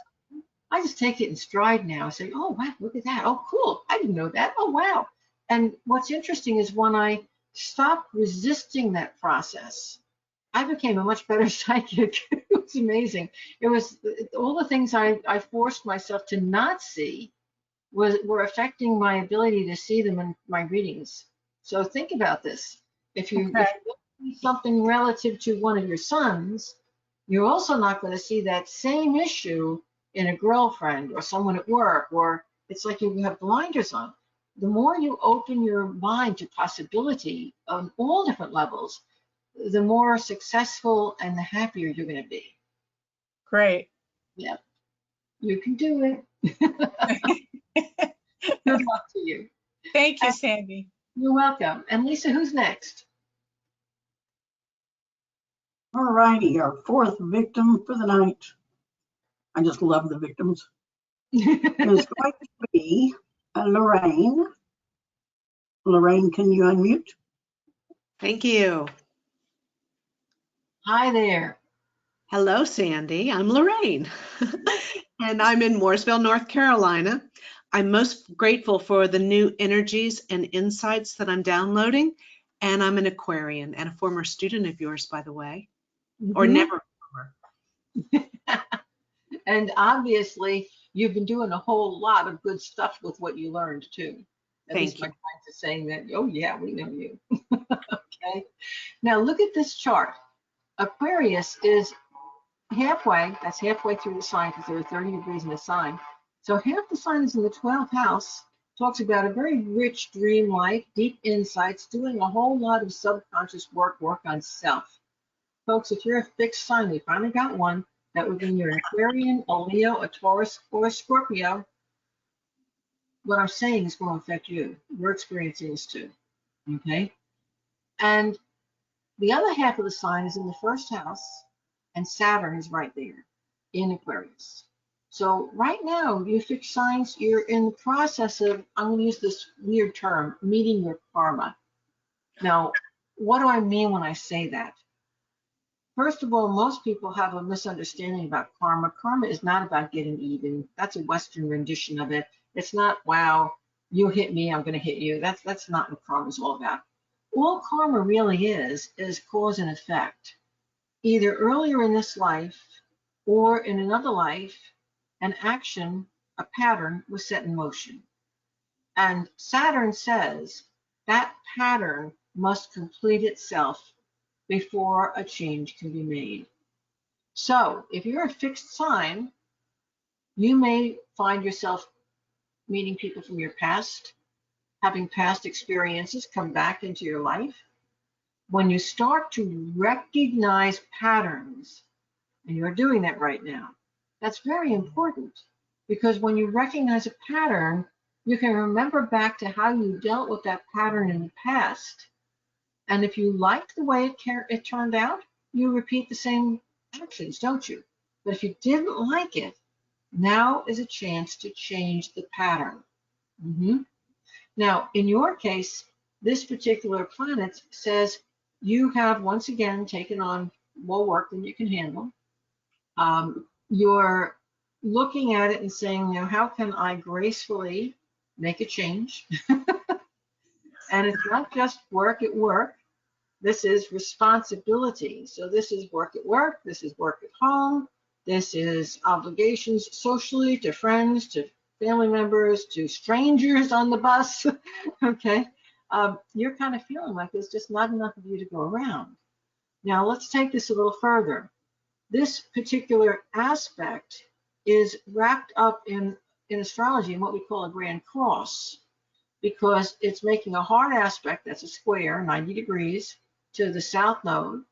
I just take it in stride now. I say, oh, wow, look at that. Oh, cool. I didn't know that. Oh, wow. And what's interesting is when I stopped resisting that process, I became a much better psychic. It was amazing. It was all the things I forced myself to not see were affecting my ability to see them in my readings. So think about this. If you Okay. see something relative to one of your sons, you're also not going to see that same issue in a girlfriend or someone at work, or it's like you have blinders on. The more you open your mind to possibility on all different levels, the more successful and the happier you're going to be. Great. Yeah, you can do it. Good luck to you. Thank you, Sandy. You're welcome. And Lisa, who's next? All righty, our fourth victim for the night. I just love the victims. Is going to be Lorraine. Lorraine, can you unmute? Thank you. Hi there. Hello, Sandy. I'm Lorraine, and I'm in Mooresville, North Carolina. I'm most grateful for the new energies and insights that I'm downloading, and I'm an Aquarian and a former student of yours, by the way, or Mhm. never. And obviously, you've been doing a whole lot of good stuff with what you learned too. At least my Thank you. clients are saying that, oh yeah, we know you. Okay. Now look at this chart. Aquarius is halfway, that's halfway through the sign because there are 30 degrees in the sign. So half the sign is in the 12th house, talks about a very rich dream life, deep insights, doing a whole lot of subconscious work on self. Folks, if you're a fixed sign, we finally got one, that would mean you're an Aquarian, a Leo, a Taurus, or a Scorpio. What I'm saying is going to affect you. You're experiencing this too, okay? And the other half of the sign is in the first house, and Saturn is right there in Aquarius. So right now, you fixed signs, you're in the process of, I'm going to use this weird term, meeting your karma. Now, what do I mean when I say that? First of all, most people have a misunderstanding about karma. Karma is not about getting even. That's a Western rendition of it. It's not, wow, you hit me, I'm going to hit you. That's not what karma is all about. All karma really is cause and effect. Either earlier in this life or in another life, an action, a pattern was set in motion. And Saturn says that pattern must complete itself before a change can be made. So if you're a fixed sign, you may find yourself meeting people from your past, having past experiences come back into your life. When you start to recognize patterns, and you're doing that right now, that's very important, because when you recognize a pattern, you can remember back to how you dealt with that pattern in the past. And if you liked the way it turned out, you repeat the same actions, don't you? But if you didn't like it, now is a chance to change the pattern. Now, in your case, this particular planet says you have once again taken on more work than you can handle. You're looking at it and saying, now, how can I gracefully make a change? And it's not just work at work. This is responsibility. So this is work at work. This is work at home. This is obligations socially, to friends, to family members, to strangers on the bus. Okay. You're kind of feeling like there's just not enough of you to go around. Now let's take this a little further. This particular aspect is wrapped up in astrology in what we call a grand cross, because it's making a hard aspect, that's a square, 90 degrees, to the south node.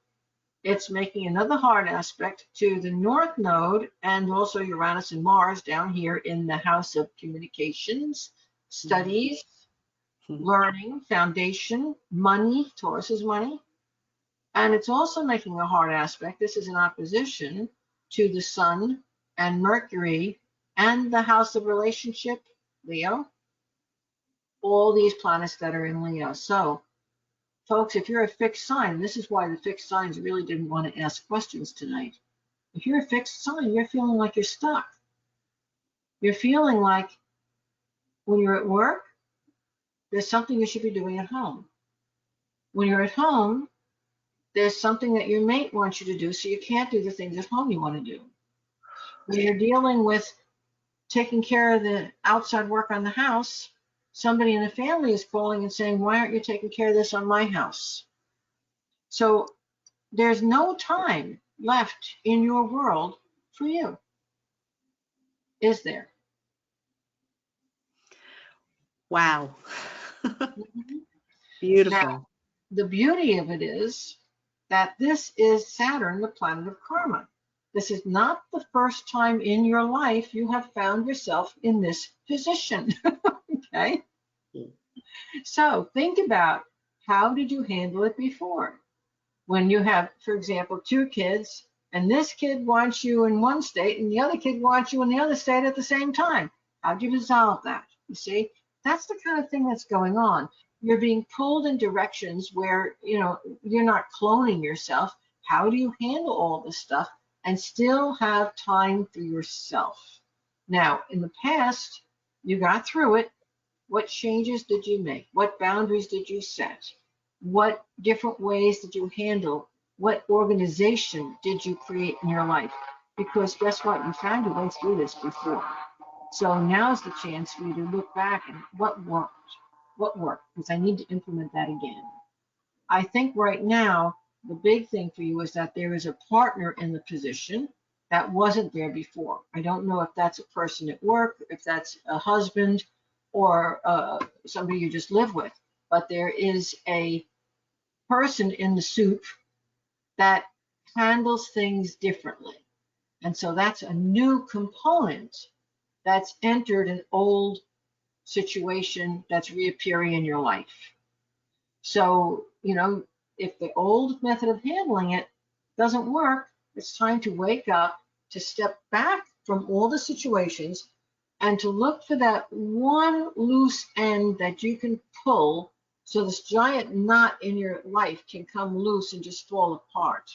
It's making another hard aspect to the north node, and also Uranus and Mars down here in the house of communications, studies, learning, foundation, money. Taurus is money. And it's also making a hard aspect. This is in opposition to the Sun and Mercury and the house of relationship, Leo. All these planets that are in Leo. So, folks, if you're a fixed sign, this is why the fixed signs really didn't want to ask questions tonight. If you're a fixed sign, you're feeling like you're stuck. You're feeling like when you're at work, there's something you should be doing at home. When you're at home, there's something that your mate wants you to do, so you can't do the things at home you want to do. When you're dealing with taking care of the outside work on the house, somebody in the family is calling and saying, why aren't you taking care of this on my house? So there's no time left in your world for you, is there? Wow. Mhm. Beautiful. Now, the beauty of it is that this is Saturn, the planet of karma. This is not the first time in your life you have found yourself in this position. Okay? So think about, how did you handle it before? When you have, for example, two kids, and this kid wants you in one state and the other kid wants you in the other state at the same time. How do you resolve that? You see, that's the kind of thing that's going on. You're being pulled in directions where, you're not cloning yourself. How do you handle all this stuff and still have time for yourself? Now, in the past, you got through it. What changes did you make? What boundaries did you set? What different ways did you handle? What organization did you create in your life? Because guess what? You found your way through this before. So now's the chance for you to look back and what worked? What worked? Because I need to implement that again. I think right now, the big thing for you is that there is a partner in the position that wasn't there before. I don't know if that's a person at work, if that's a husband, or somebody you just live with, but there is a person in the soup that handles things differently. And so that's a new component that's entered an old situation that's reappearing in your life. So, if the old method of handling it doesn't work, it's time to wake up, to step back from all the situations, and to look for that one loose end that you can pull so this giant knot in your life can come loose and just fall apart.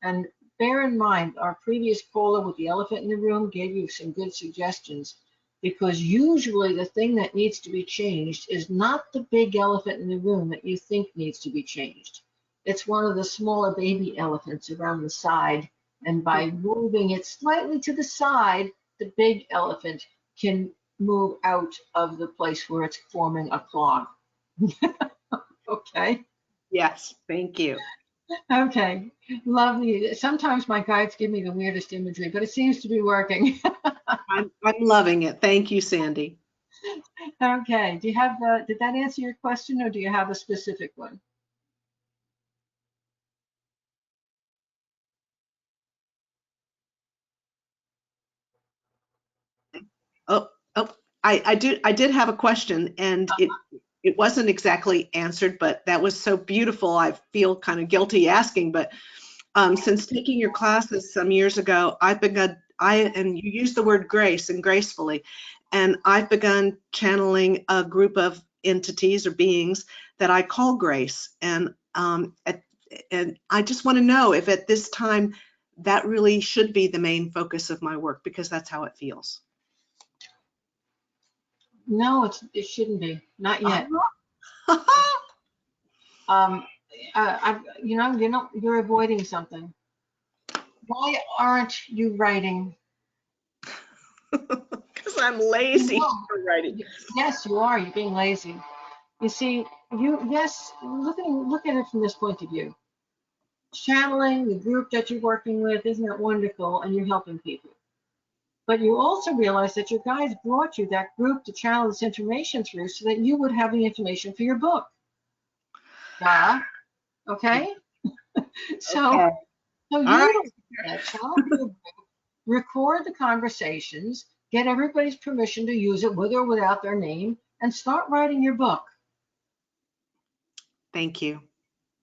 And bear in mind, our previous caller with the elephant in the room gave you some good suggestions, because usually the thing that needs to be changed is not the big elephant in the room that you think needs to be changed. It's one of the smaller baby elephants around the side. And by moving it slightly to the side, the big elephant can move out of the place where it's forming a clog. Okay. Yes, thank you. Okay. Lovely. Sometimes my guides give me the weirdest imagery, but it seems to be working. I'm loving it. Thank you, Sandy. Okay. Do you have, did that answer your question, or do you have a specific one? Oh, I did have a question, and it wasn't exactly answered, but that was so beautiful. I feel kind of guilty asking, but since taking your classes some years ago, and you used the word grace and gracefully, and I've begun channeling a group of entities or beings that I call grace. And I just want to know if at this time that really should be the main focus of my work, because that's how it feels. No, it shouldn't be. Not yet. You're avoiding something. Why aren't you writing? Because I'm lazy for writing. Yes, you are. You're being lazy. You see, look at it from this point of view. Channeling the group that you're working with, isn't that wonderful? And you're helping people. But you also realize that your guides brought you that group to channel this information through so that you would have the information for your book. Okay? So, Okay. so Right. channel your group, record the conversations, get everybody's permission to use it with or without their name, and start writing your book. Thank you.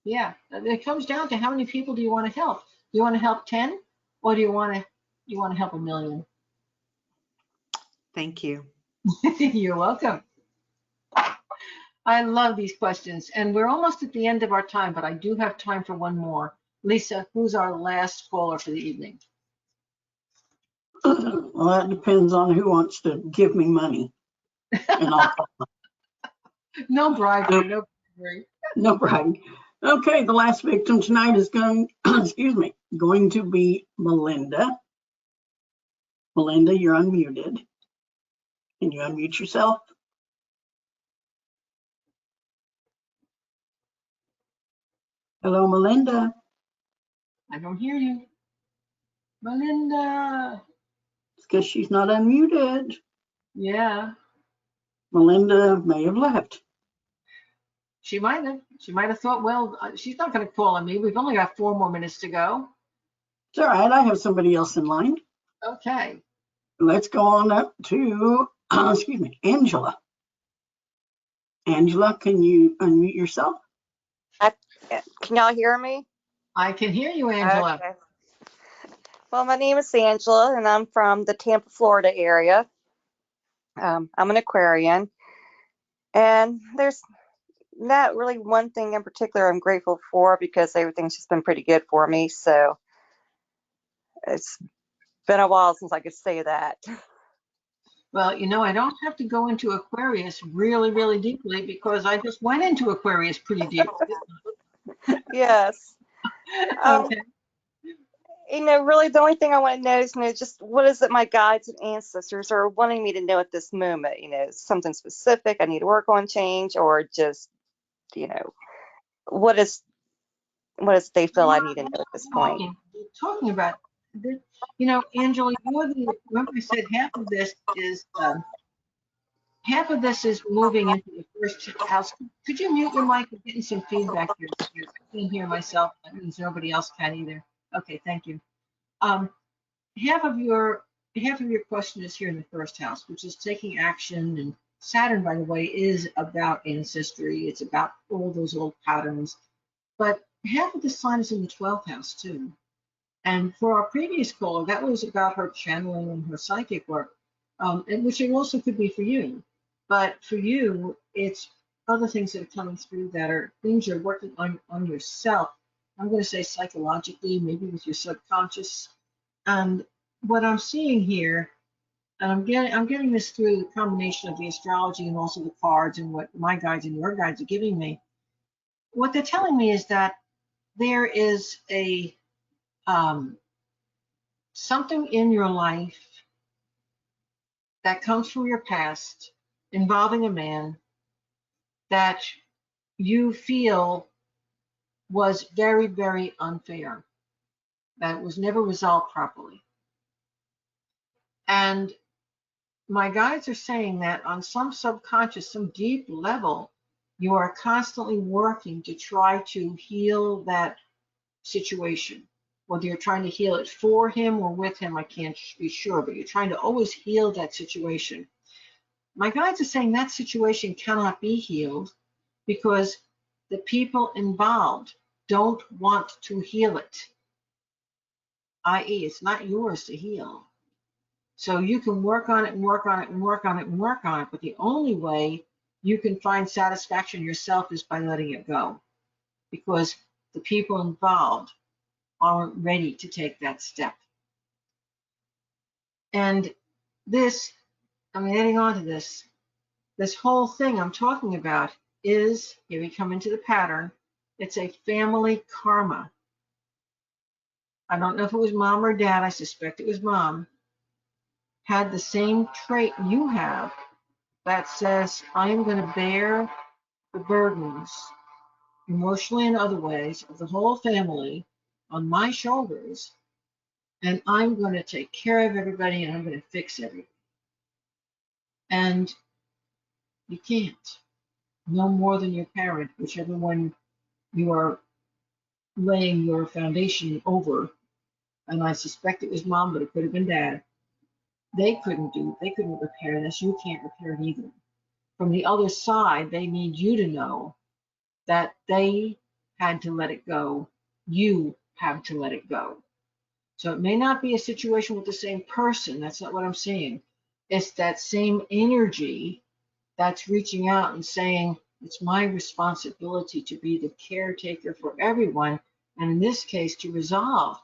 Yeah, it comes down to how many people do you want to help? Do you want to help 10, or do you want to help 1 million? Thank you. You're welcome. I love these questions, and we're almost at the end of our time, but I do have time for one more. Lisa, who's our last caller for the evening? Well, that depends on who wants to give me money. And No bribery, no bribery. no bragging. Okay, the last victim tonight is going to be Melinda. Melinda, you're unmuted. Can you unmute yourself? Hello, Melinda. I don't hear you. Melinda. It's because she's not unmuted. Yeah, Melinda may have left. she might have. She might have thought, well, she's not going to call on me. We've only got 4 more minutes to go. It's all right. I have somebody else in line. Okay. Let's go on up to, excuse me, Angela. Angela, can you unmute yourself? Can y'all hear me? I can hear you, Angela. Okay. Well, my name is Angela, and I'm from the Tampa, Florida area. I'm an Aquarian, and there's not really one thing in particular I'm grateful for because everything's just been pretty good for me. So it's been a while since I could say that. Well, I don't have to go into Aquarius really, really deeply because I just went into Aquarius pretty deeply. Yes. Okay. Really the only thing I want to know is, just what is it my guides and ancestors are wanting me to know at this moment? Something specific I need to work on, change, or just, what is they feel I need to know at this point? Talking about, Angela, remember I said half of this is moving into the first house. Could you mute your mic? I'm getting some feedback here. I can't hear myself. That means nobody else can either. Okay, thank you. Half of your question is here in the first house, which is taking action. And Saturn, by the way, is about ancestry. It's about all those old patterns. But half of the sign is in the 12th house too. And for our previous caller, that was about her channeling and her psychic work, and which it also could be for you. But for you, it's other things that are coming through that are things you're working on yourself. I'm going to say psychologically, maybe with your subconscious. And what I'm seeing here, and I'm getting this through the combination of the astrology and also the cards and what my guides and your guides are giving me. What they're telling me is that there is a something in your life that comes from your past involving a man that you feel was very, very unfair, that was never resolved properly. And my guides are saying that on some subconscious, some deep level, you are constantly working to try to heal that situation. Whether you're trying to heal it for him or with him, I can't be sure, but you're trying to always heal that situation. My guides are saying that situation cannot be healed because the people involved don't want to heal it, i.e., it's not yours to heal. So you can work on it and work on it and work on it and work on it, but the only way you can find satisfaction yourself is by letting it go, because the people involved aren't ready to take that step. And this, I'm adding on to this whole thing I'm talking about is, here we come into the pattern, it's a family karma. I don't know if it was mom or dad, I suspect it was mom, had the same trait you have that says, I am going to bear the burdens, emotionally and other ways, of the whole family on my shoulders, and I'm going to take care of everybody and I'm going to fix everything. And you can't, no more than your parent, whichever one you are laying your foundation over. And I suspect it was mom, but it could have been dad. They couldn't repair this. You can't repair it either. From the other side, they need you to know that they had to let it go. You have to let it go. So it may not be a situation with the same person. That's not what I'm saying. It's that same energy that's reaching out and saying, it's my responsibility to be the caretaker for everyone. And in this case, to resolve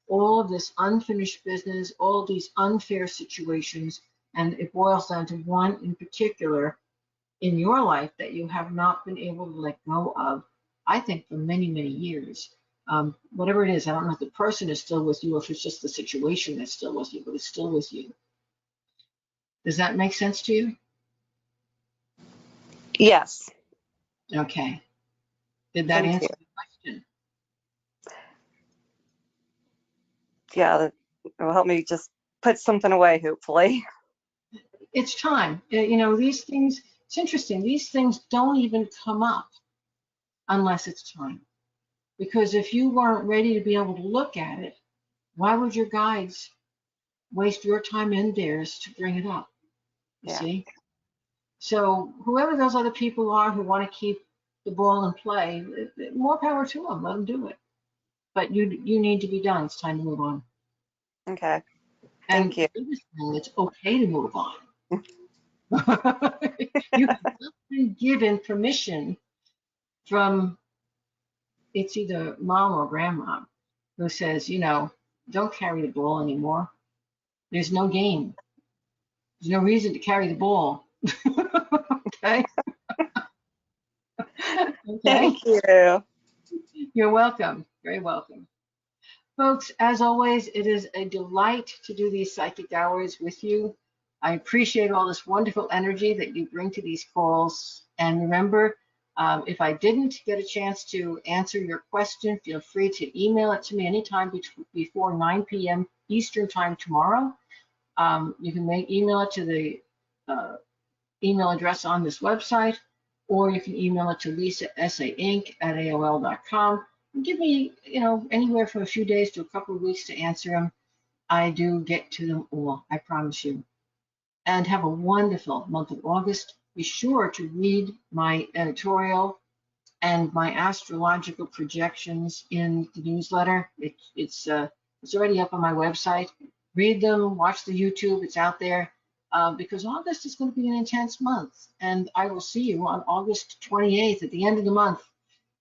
all of this unfinished business, all of these unfair situations. And it boils down to one in particular in your life that you have not been able to let go of, I think, for many, many years. Whatever it is, I don't know if the person is still with you or if it's just the situation that's still with you, but it's still with you. Does that make sense to you? Yes. Okay. Did that Thank answer you. the question? yeah, that will help me just put something away, hopefully. It's time. You know, these things, it's interesting. These things don't even come up unless it's time. Because if you weren't ready to be able to look at it, why would your guides waste your time and theirs to bring it up? You Yeah. see? So whoever those other people are who want to keep the ball in play, more power to them. Let them do it. But you need to be done. It's time to move on. Okay. And Thank you. it's okay to move on. You have been given permission from, it's either mom or grandma, who says, you know, don't carry the ball anymore. There's no game. There's no reason to carry the ball. Okay. Okay. Thank you. You're welcome. Very welcome. Folks, as always, it is a delight to do these psychic hours with you. I appreciate all this wonderful energy that you bring to these calls. And remember, if I didn't get a chance to answer your question, feel free to email it to me anytime before 9 p.m. Eastern time tomorrow. You can email it to the email address on this website, or you can email it to lisasa.inc@aol.com. Give me, you know, anywhere from a few days to a couple of weeks to answer them. I do get to them all, I promise you. And have a wonderful month of August. Be sure to read my editorial and my astrological projections in the newsletter. It's already up on my website. Read them, watch the YouTube, it's out there. Because August is going to be an intense month. And I will see you on August 28th at the end of the month.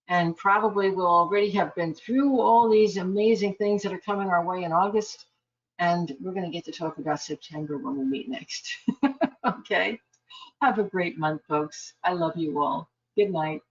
And probably we'll already have been through all these amazing things that are coming our way in August. And we're going to get to talk about September when we meet next. Okay. Have a great month, folks. I love you all. Good night.